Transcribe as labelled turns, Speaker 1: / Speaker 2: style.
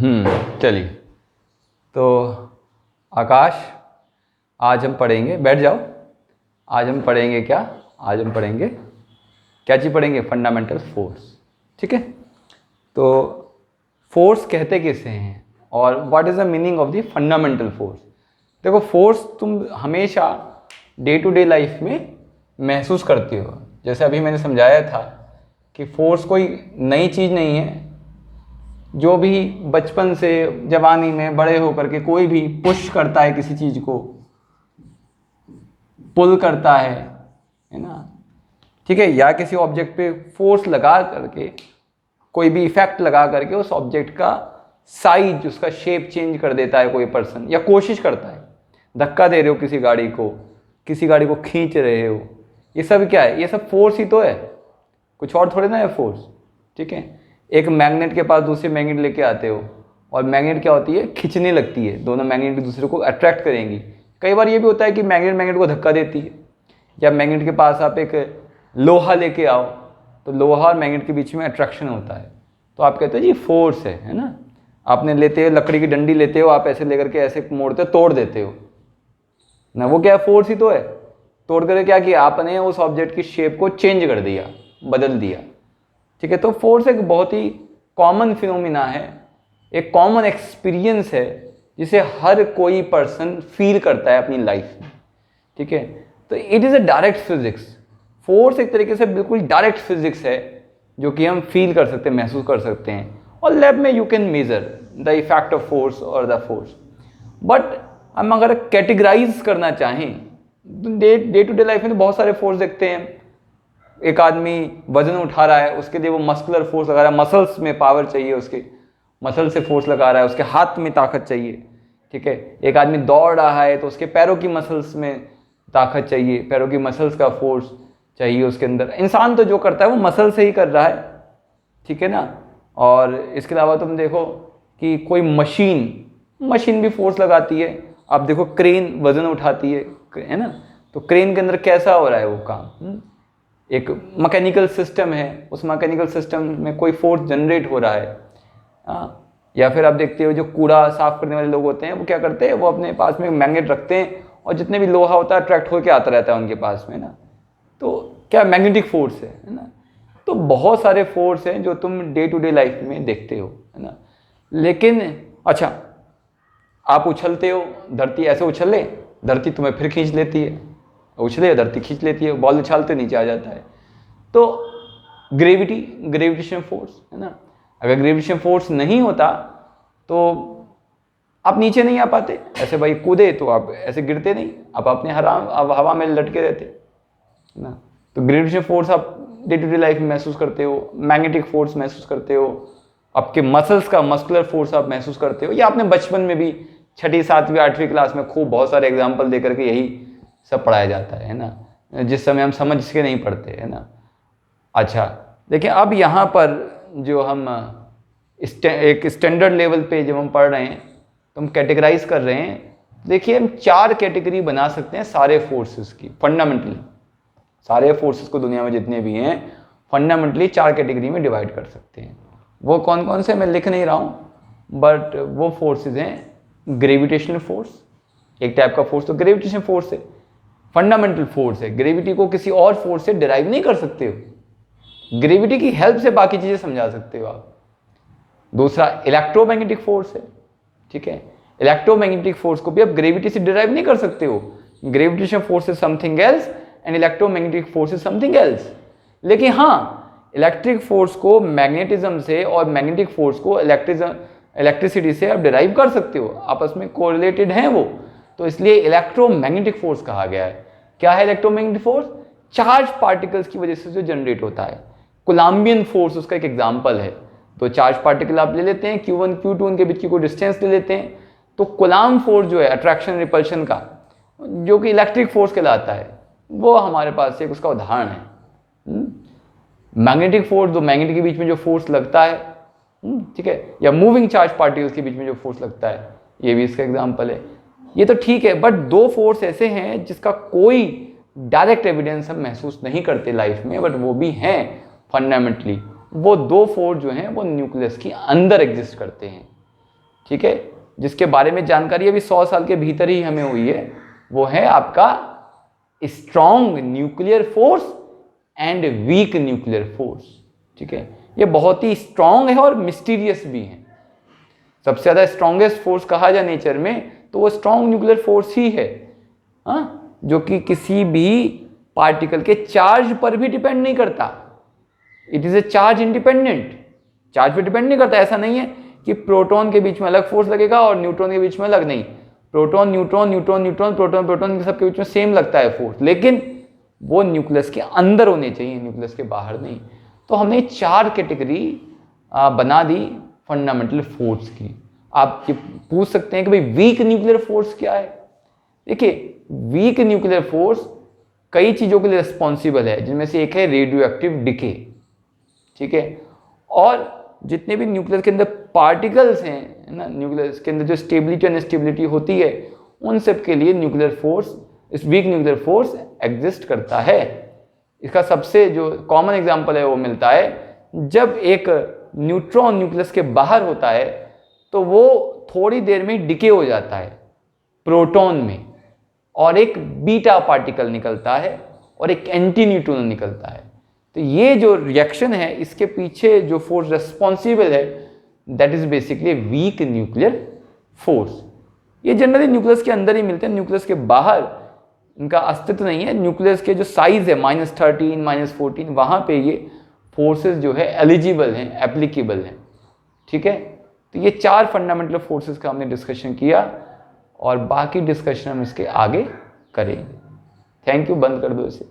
Speaker 1: चलिए। तो आकाश, आज हम पढ़ेंगे, बैठ जाओ। आज हम पढ़ेंगे क्या? आज हम पढ़ेंगे क्या चीज़ पढ़ेंगे? Fundamental force. ठीक है। तो फोर्स कहते किसे हैं और what is the meaning of the fundamental force? देखो, फोर्स तुम हमेशा डे टू डे लाइफ में महसूस करते हो। जैसे अभी मैंने समझाया था कि फोर्स कोई नई चीज़ नहीं है। जो भी बचपन से जवानी में बड़े होकर के कोई भी पुश करता है, किसी चीज़ को पुल करता है ना, ठीक है, या किसी ऑब्जेक्ट पे फोर्स लगा करके, कोई भी इफेक्ट लगा करके उस ऑब्जेक्ट का साइज, उसका शेप चेंज कर देता है कोई पर्सन, या कोशिश करता है। धक्का दे रहे हो किसी गाड़ी को खींच रहे हो, ये सब क्या है? ये सब फोर्स ही तो है, कुछ और थोड़े ना है फोर्स। ठीक है। एक मैग्नेट के पास दूसरे मैग्नेट लेके आते हो, और मैग्नेट क्या होती है? खींचने लगती है, दोनों मैग्नेट एक दूसरे को अट्रैक्ट करेंगी। कई बार ये भी होता है कि मैग्नेट को धक्का देती है, या मैग्नेट के पास आप एक लोहा लेके आओ तो लोहा और मैग्नेट के बीच में अट्रैक्शन होता है, तो आप कहते हो जी फोर्स है ना। आपने लेते हो लकड़ी की डंडी लेते हो, आप ऐसे लेकर के ऐसे मोड़ते हो, तोड़ देते हो ना, वो क्या है? फोर्स ही तो है। तोड़ कर क्या किया आपने? उस ऑब्जेक्ट की शेप को चेंज कर दिया, बदल दिया। ठीक है। तो फोर्स एक बहुत ही कॉमन फिनोमिना है, एक कॉमन एक्सपीरियंस है जिसे हर कोई पर्सन फील करता है अपनी लाइफ में। ठीक है। तो it is a direct physics. Force एक तरीके से बिल्कुल डायरेक्ट फिजिक्स है जो कि हम फील कर सकते हैं, महसूस कर सकते हैं, और लैब में you can measure the effect of force और द फोर्स। बट हम अगर कैटेगराइज करना चाहें, डे टू डे लाइफ में तो बहुत सारे फोर्स देखते हैं। एक आदमी वजन उठा रहा है, उसके लिए वो मस्कुलर फोर्स लगा रहा है, मसल्स में पावर चाहिए, उसके मसल से फोर्स लगा रहा है, उसके हाथ में ताकत चाहिए। ठीक है। एक आदमी दौड़ रहा है तो उसके पैरों की मसल्स में ताकत चाहिए, पैरों की मसल्स का फोर्स चाहिए उसके अंदर। इंसान तो जो करता है वो मसल से ही कर रहा है। ठीक है ना। और इसके अलावा तुम देखो कि कोई मशीन भी फोर्स लगाती है। आप देखो क्रेन वजन उठाती है ना, तो क्रेन के अंदर कैसा हो रहा है वो काम? एक मैकेनिकल सिस्टम है, उस मैकेनिकल सिस्टम में कोई फोर्स जनरेट हो रहा है। या फिर आप देखते हो जो कूड़ा साफ करने वाले लोग होते हैं, वो क्या करते हैं? वो अपने पास में मैग्नेट रखते हैं, और जितने भी लोहा होता है अट्रैक्ट होकर आता रहता है उनके पास में ना। तो क्या मैग्नेटिक फोर्स है ना। तो बहुत सारे फोर्स हैं जो तुम डे टू डे लाइफ में देखते हो, है ना। लेकिन अच्छा, आप उछलते हो, धरती ऐसे उछले, धरती तुम्हें फिर खींच लेती है, उछले धरती खींच लेती है, बॉल उछालते नीचे आ जाता है। तो ग्रेविटेशन फोर्स है ना। अगर ग्रेविटेशन फोर्स नहीं होता तो आप नीचे नहीं आ पाते। ऐसे भाई कूदे तो आप ऐसे गिरते नहीं, आप अपने हवा में लटके रहते ना। तो ग्रेविटेशन फोर्स आप डे टू डे लाइफ में महसूस करते हो, मैग्नेटिक फोर्स महसूस करते हो, आपके मसल्स का मस्कुलर फोर्स आप महसूस करते हो। या आपने बचपन में भी 6ठी 7वीं 8वीं क्लास में खूब बहुत सारे एग्जाम्पल दे करके यही सब पढ़ाया जाता है ना, जिस समय हम समझ के नहीं पढ़ते, है ना। अच्छा देखिए, अब यहाँ पर जो हम एक स्टैंडर्ड लेवल पे जब हम पढ़ रहे हैं तो हम कैटेगराइज कर रहे हैं। देखिए, हम 4 कैटेगरी बना सकते हैं सारे फोर्सेस की। फंडामेंटली सारे फोर्सेस को दुनिया में जितने भी हैं फंडामेंटली 4 कैटेगरी में डिवाइड कर सकते हैं। वो कौन कौन से मैं लिख नहीं रहा हूँ, बट वो फोर्सेस हैं। ग्रेविटेशनल फोर्स एक टाइप का फोर्स, तो ग्रेविटेशन फोर्स है, फंडामेंटल फोर्स है। ग्रेविटी को किसी और फोर्स से डिराइव नहीं कर सकते हो, ग्रेविटी की हेल्प से बाकी चीजें समझा सकते हो आप। दूसरा इलेक्ट्रोमैग्नेटिक फोर्स है। ठीक है। इलेक्ट्रोमैग्नेटिक फोर्स को भी आप ग्रेविटी से डिराइव नहीं कर सकते हो। Gravitation force is something else and electromagnetic force is something else. लेकिन हाँ, इलेक्ट्रिक फोर्स को मैग्नेटिज्म से और मैग्नेटिक फोर्स को इलेक्ट्रिसिटी से आप डिराइव कर सकते हो, आपस में कोरिलेटेड हैं वो। तो इसलिए इलेक्ट्रोमैग्नेटिक फोर्स कहा गया है। क्या है इलेक्ट्रोमैग्नेटिक फोर्स? चार्ज पार्टिकल्स की वजह से जो जनरेट होता है। कोलम्बियन फोर्स उसका एक एग्जांपल है। तो चार्ज पार्टिकल आप ले लेते हैं, Q1 Q2 उनके बीच की कोई डिस्टेंस ले लेते हैं, तो कोलम्ब फोर्स जो है अट्रैक्शन रिपल्शन का, जो कि इलेक्ट्रिक फोर्स कहलाता है, वो हमारे पास एक उसका उदाहरण है। मैग्नेटिक फोर्स, दो मैग्नेट के बीच में जो फोर्स लगता है, ठीक है, या मूविंग चार्ज पार्टिकल्स के बीच में जो फोर्स लगता है, ये भी इसका एग्जांपल है। ये तो ठीक है, बट 2 फोर्स ऐसे हैं जिसका कोई डायरेक्ट एविडेंस हम महसूस नहीं करते लाइफ में, बट वो भी हैं फंडामेंटली। वो 2 फोर्स जो हैं वो न्यूक्लियस के अंदर एग्जिस्ट करते हैं। ठीक है, जिसके बारे में जानकारी अभी 100 साल के भीतर ही हमें हुई है, वो है आपका strong nuclear force and weak nuclear force. ठीक है, ये बहुत ही स्ट्रॉन्ग है और मिस्टीरियस भी है। सबसे ज्यादा स्ट्रॉन्गेस्ट फोर्स कहा जाए नेचर में तो वो स्ट्रॉन्ग न्यूक्लियर फोर्स ही है, हाँ, जो कि किसी भी पार्टिकल के चार्ज पर भी डिपेंड नहीं करता। It is a charge independent, charge पे डिपेंड नहीं करता। ऐसा नहीं है कि प्रोटॉन के बीच में अलग फोर्स लगेगा और न्यूट्रॉन के बीच में अलग, नहीं, proton neutron neutron neutron proton proton के सबके बीच में सेम लगता है फोर्स, लेकिन वो न्यूक्लियस के अंदर होने चाहिए, न्यूक्लियस के बाहर नहीं। तो हमने 4 कैटेगरी बना दी फंडामेंटल फोर्स की। आप ये पूछ सकते हैं कि भाई वीक न्यूक्लियर फोर्स क्या है। देखिए, वीक न्यूक्लियर फोर्स कई चीजों के लिए रिस्पॉन्सिबल है, जिनमें से एक है रेडियो एक्टिव डिके। ठीक है, और जितने भी न्यूक्लियस के अंदर पार्टिकल्स हैं ना, न्यूक्लियस के अंदर जो स्टेबिलिटी और अनस्टेबिलिटी होती है, उन सब के लिए न्यूक्लियर फोर्स, इस वीक न्यूक्लियर फोर्स एग्जिस्ट करता है। इसका सबसे जो कॉमन एग्जांपल है वो मिलता है जब एक न्यूट्रॉन न्यूक्लियस के बाहर होता है तो वो थोड़ी देर में डिके हो जाता है प्रोटॉन में, और एक बीटा पार्टिकल निकलता है और एक एंटी न्यूट्रॉन निकलता है। तो ये जो रिएक्शन है, इसके पीछे जो फोर्स रिस्पॉन्सिबल है, that is basically weak nuclear force. ये जनरली न्यूक्लियस के अंदर ही मिलते हैं, न्यूक्लियस के बाहर इनका अस्तित्व नहीं है। न्यूक्लियस के जो साइज है -13 -14, वहां पे ये फोर्सेस जो है एलिजिबल हैं, एप्लीकेबल हैं। ठीक है, तो ये 4 फंडामेंटल फोर्सेस का हमने डिस्कशन किया और बाकी डिस्कशन हम इसके आगे करेंगे। थैंक यू, बंद कर दो इसे।